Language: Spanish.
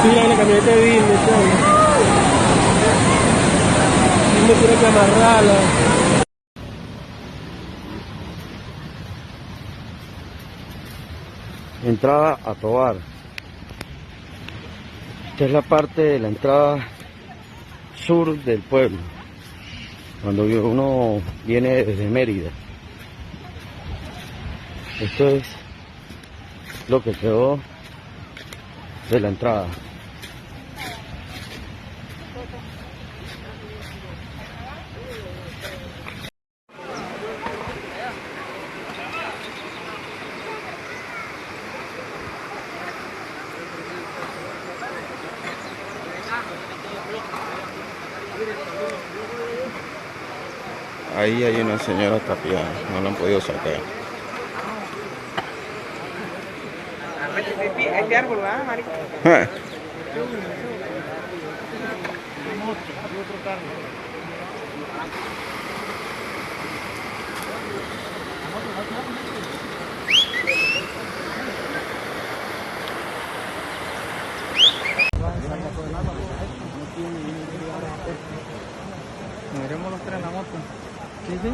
Mira la camioneta de Disney, ¿sabes? Disney tiene que amarrarla. Entrada a Tovar. Esta es la parte de la entrada sur del pueblo, cuando uno viene desde Mérida. Esto es lo que quedó de la entrada. Ahí hay una señora tapiada, no la han podido sacar. Este árbol, ¿verdad, marico? Nos iremos los tres en la moto. Sí, sí.